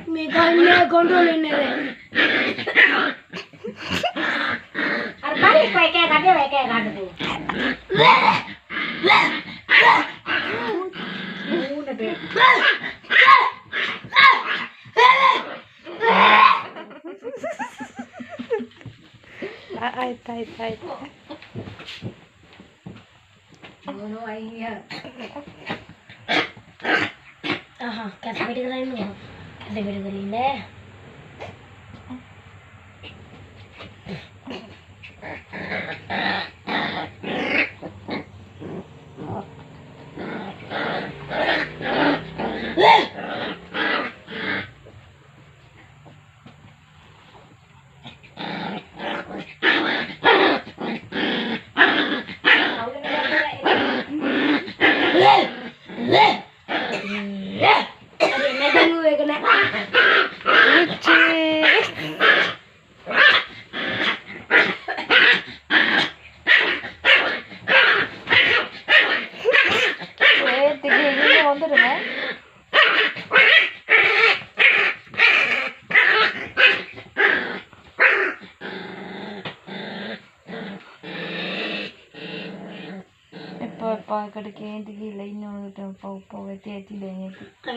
मी काय कंट्रोल नाही अरे बारीक पाय काय गाड तू ಆಯ್ತು कैसे बैठ ले வந்துடுங்க இப்போ இక్కడికి ఏంటికి లైన్ పోగొట్టి దేనికి